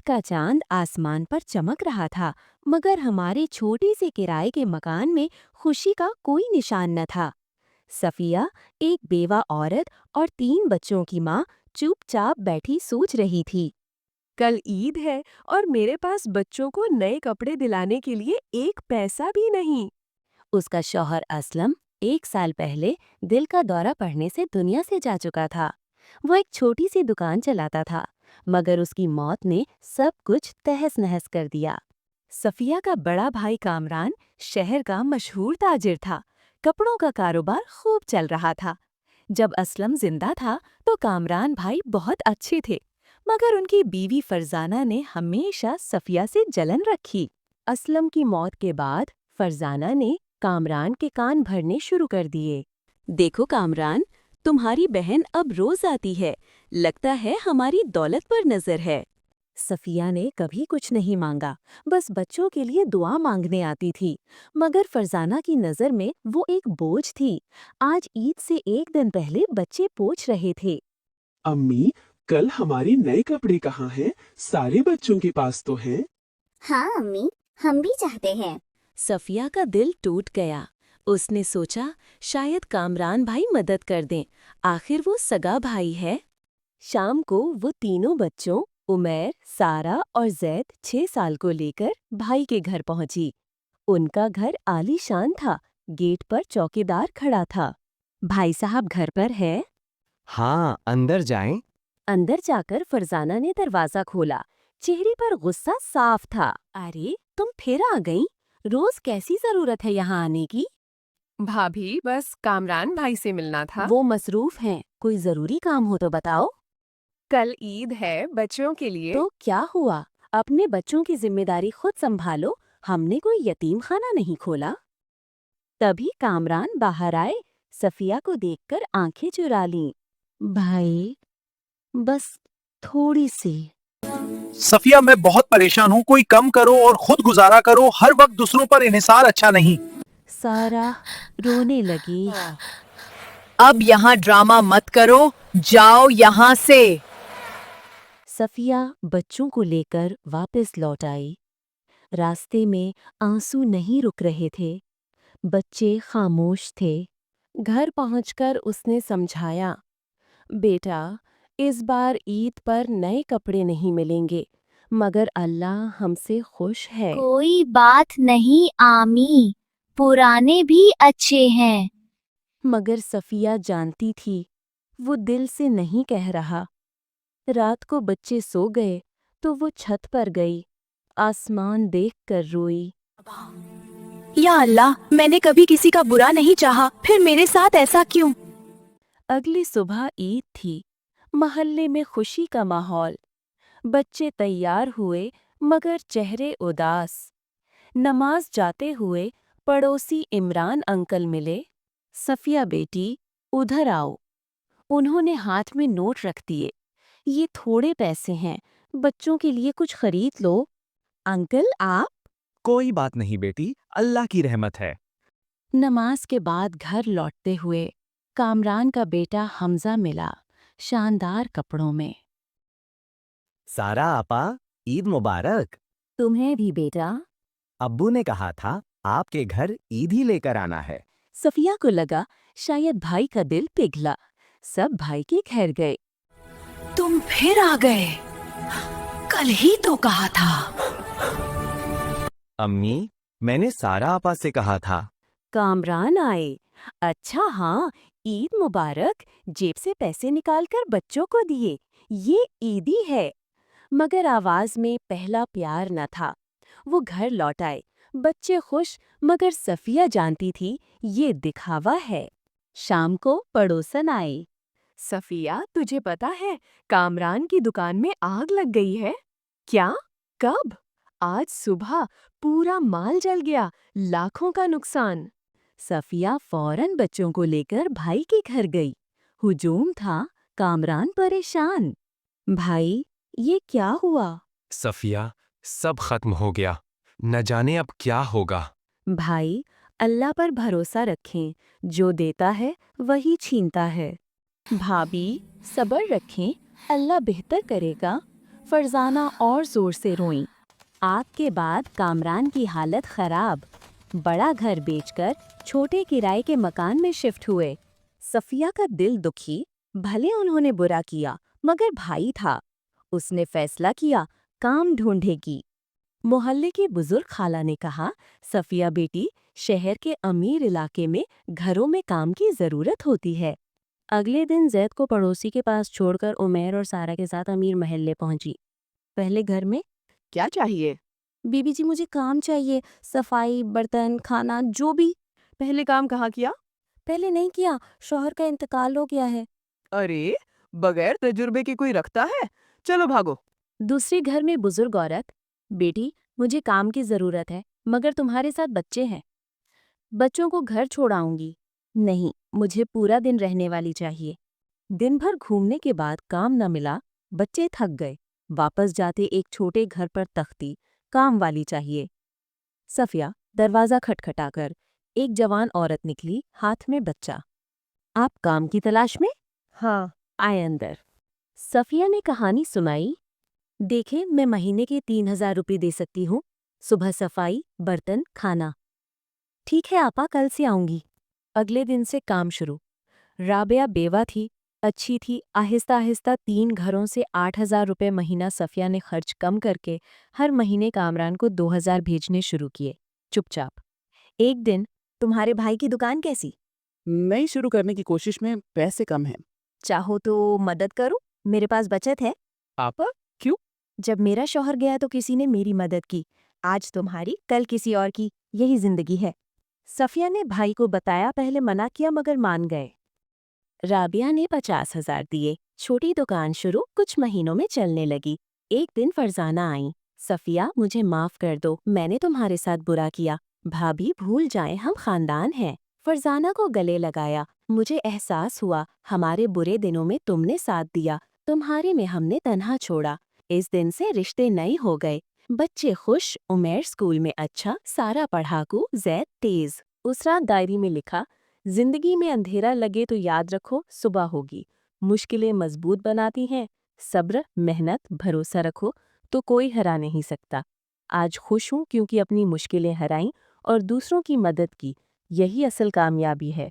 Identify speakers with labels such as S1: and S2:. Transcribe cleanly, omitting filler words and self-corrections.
S1: का चांद आसमान पर चमक रहा था, मगर हमारे छोटे से किराए के मकान में खुशी का कोई निशान न था। सफिया, एक बेवा औरत और 3 बच्चों की माँ, चुपचाप बैठी सोच रही थी।
S2: कल ईद है और मेरे पास बच्चों को नए कपड़े दिलाने के लिए एक पैसा भी नहीं।
S1: उसका शौहर असलम 1 साल पहले दिल का दौरा पड़ने से दुनिया से जा चुका था। वो एक छोटी सी दुकान चलाता था, मगर उसकी मौत ने सब कुछ तहस नहस कर दिया।
S2: सफिया का बड़ा भाई कामरान शहर का मशहूर ताजिर था। कपड़ों का कारोबार खूब चल रहा था। जब असलम जिंदा था तो कामरान भाई बहुत अच्छे थे, मगर उनकी बीवी फरजाना ने हमेशा सफिया से जलन रखी। असलम की मौत के बाद फरजाना ने कामरान के कान भरने शुरू कर दिए।
S1: देखो कामरान, तुम्हारी बहन अब रोज आती है, लगता है हमारी दौलत पर नजर है। सफिया ने कभी कुछ नहीं मांगा, बस बच्चों के लिए दुआ मांगने आती थी। मगर फरजाना की नजर में वो एक बोझ थी। आज ईद से 1 दिन पहले बच्चे पूछ रहे थे।
S3: अम्मी, कल हमारे नए कपड़े कहाँ हैं? सारे बच्चों के पास तो हैं।
S4: हाँ अम्मी, हम भी चाहते हैं।
S1: सफिया का दिल टूट गया। उसने सोचा शायद कामरान भाई मदद कर दें, आखिर वो सगा भाई है। शाम को वो तीनों बच्चों उमैर, सारा और जैद 6 साल को लेकर भाई के घर पहुंची। उनका घर आलीशान था, गेट पर चौकीदार खड़ा था। भाई साहब घर पर है?
S5: हाँ, अंदर जाएं।
S1: अंदर जाकर फरजाना ने दरवाजा खोला। चेहरे पर गुस्सा साफ था। अरे तुम फिर आ गईं? रोज कैसी जरूरत है यहाँ आने की?
S2: भाभी, बस कामरान भाई से मिलना था।
S1: वो मसरूफ हैं, कोई जरूरी काम हो तो बताओ।
S2: कल ईद है बच्चों के लिए।
S1: तो क्या हुआ? अपने बच्चों की जिम्मेदारी खुद संभालो, हमने कोई यतीम खाना नहीं खोला। तभी कामरान बाहर आए, सफिया को देखकर आंखें चुरा लीं। भाई, बस थोड़ी सी।
S6: सफिया, मैं बहुत परेशान हूँ, कोई कम करो और खुद गुजारा करो, हर वक्त दूसरों पर इन्हिसार अच्छा नहीं।
S1: सारा रोने लगी।
S7: अब यहाँ ड्रामा मत करो, जाओ यहाँ से।
S1: सफिया बच्चों को लेकर वापस लौट आई। रास्ते में आंसू नहीं रुक रहे थे। बच्चे खामोश थे। घर पहुंचकर उसने समझाया, बेटा, इस बार ईद पर नए कपड़े नहीं मिलेंगे, मगर अल्लाह हमसे खुश है।
S4: कोई बात नहीं आमी, पुराने भी अच्छे हैं।
S1: मगर सफिया जानती थी, वो दिल से नहीं कह रहा। रात को बच्चे सो गए तो वो छत पर गई, आसमान देखकर रोई।
S7: या अल्लाह, मैंने कभी किसी का बुरा नहीं चाहा, फिर मेरे साथ ऐसा क्यों?
S1: अगली सुबह ईद थी। मोहल्ले में खुशी का माहौल। बच्चे तैयार हुए, मगर चेहरे उदास। नमाज जाते हुए पड़ोसी इमरान अंकल मिले। सफिया बेटी, उधर आओ। उन्होंने हाथ में नोट रख दिए। ये थोड़े पैसे हैं, बच्चों के लिए कुछ खरीद लो। अंकल आप?
S5: कोई बात नहीं बेटी, अल्लाह की रहमत है।
S1: नमाज के बाद घर लौटते हुए कामरान का बेटा हमजा मिला, शानदार कपड़ों में।
S5: सारा आपा, ईद मुबारक।
S1: तुम्हें भी बेटा।
S5: अब्बू ने कहा था आपके घर ईद ही लेकर आना है।
S1: सफिया को लगा शायद भाई का दिल पिघला। सब भाई के घर गए।
S7: तुम फिर आ गए, कल ही तो कहा था।
S5: अम्मी, मैंने सारा आपा से कहा था।
S1: कामरान आए। अच्छा हाँ, ईद मुबारक। जेब से पैसे निकालकर बच्चों को दिए। ये ईदी है। मगर आवाज में पहला प्यार न था। वो घर लौट आए, बच्चे खुश, मगर सफिया जानती थी ये दिखावा है। शाम को पड़ोसन आई।
S2: सफिया, तुझे पता है कामरान की दुकान में आग लग गई है? क्या? कब? आज सुबह पूरा माल जल गया, लाखों का नुकसान।
S1: सफिया फौरन बच्चों को लेकर भाई के घर गई। हुजूम था, कामरान परेशान। भाई, ये क्या हुआ?
S8: सफिया, सब खत्म हो गया, न जाने अब क्या होगा।
S1: भाई, अल्लाह पर भरोसा रखें, जो देता है वही छीनता है। भाभी, सब्र रखें, अल्लाह बेहतर करेगा।
S2: فرزانہ اور زور سے روئیں۔ آگ کے بعد کامران کی حالت خراب، بڑا گھر بیچ کر چھوٹے کرائے کے مکان میں شفٹ ہوئے۔ صفیہ کا دل دکھی، بھلے انہوں نے برا کیا مگر بھائی تھا۔ اس نے فیصلہ کیا کام ڈھونڈے گی۔ محلے کی بزرگ خالہ نے کہا، صفیہ بیٹی، شہر کے امیر علاقے میں گھروں میں کام کی ضرورت ہوتی ہے۔ اگلے دن زید کو پڑوسی کے پاس چھوڑ کر عمیر اور سارا کے ساتھ امیر محلے پہنچی۔ پہلے گھر میں
S9: کیا چاہیے؟
S7: بی بی جی مجھے کام چاہیے، صفائی، برتن، کھانا، جو بھی۔
S9: پہلے کام کہاں کیا؟
S7: پہلے نہیں کیا، شوہر کا انتقال ہو گیا ہے۔
S9: ارے بغیر تجربے کے کوئی رکھتا ہے؟ چلو بھاگو۔
S7: دوسرے گھر میں بزرگ عورت، بیٹی مجھے کام کی ضرورت ہے مگر تمہارے ساتھ بچے ہیں، بچوں کو گھر چھوڑاؤں گی۔ نہیں، مجھے پورا دن رہنے والی چاہیے۔
S2: دن بھر گھومنے کے بعد کام نہ ملا، بچے تھک گئے، واپس جاتے ایک چھوٹے گھر پر تختی، کام والی چاہیے۔ صفیہ دروازہ کھٹکھٹا کر ایک جوان عورت نکلی، ہاتھ میں بچہ۔ آپ کام کی تلاش میں؟
S9: ہاں۔
S2: آئے اندر۔ صفیہ نے کہانی سنائی۔ دیکھیں میں مہینے کے 3000 روپے دے سکتی ہوں، صبح صفائی، برتن، کھانا۔ ٹھیک ہے آپا، کل سے آؤں گی۔ اگلے دن سے کام شروع۔ رابعہ بیوہ تھی، اچھی تھی، آہستہ آہستہ 3 گھروں سے 8000 روپے مہینہ صفیہ نے خرچ کم کر کے ہر مہینے کامران کو 2000 بھیجنے شروع کیے، چپ چاپ۔ ایک دن، تمہارے بھائی کی دکان کیسی؟
S9: نئی شروع کرنے کی کوشش میں پیسے کم ہیں۔
S2: چاہو تو مدد کروں، میرے پاس بچت ہے۔
S9: آپا کیوں؟
S2: جب میرا شوہر گیا تو کسی نے میری مدد کی، آج تمہاری، کل کسی اور کی، یہی زندگی ہے۔ صفیہ نے بھائی کو بتایا، پہلے منع کیا مگر مان گئے۔ رابعہ نے 50,000 دیے، چھوٹی دکان شروع، کچھ مہینوں میں چلنے لگی۔ ایک دن فرزانہ آئیں، صفیہ مجھے معاف کر دو، میں نے تمہارے ساتھ برا کیا، بھابھی بھول جائیں ہم خاندان ہیں۔ فرزانہ کو گلے لگایا، مجھے احساس ہوا ہمارے برے دنوں میں تم نے ساتھ دیا، تمہارے میں ہم نے تنہا چھوڑا۔ اس دن سے رشتے نئے ہو گئے، بچے خوش، عمیر اسکول میں اچھا، سارا پڑھاکو، زید تیز۔ اس رات ڈائری میں لکھا، زندگی میں اندھیرا لگے تو یاد رکھو صبح ہوگی، مشکلیں مضبوط بناتی ہیں، صبر، محنت، بھروسہ رکھو تو کوئی ہرا نہیں سکتا۔ آج خوش ہوں کیونکہ اپنی مشکلیں ہرائیں اور دوسروں کی مدد کی، یہی اصل کامیابی ہے۔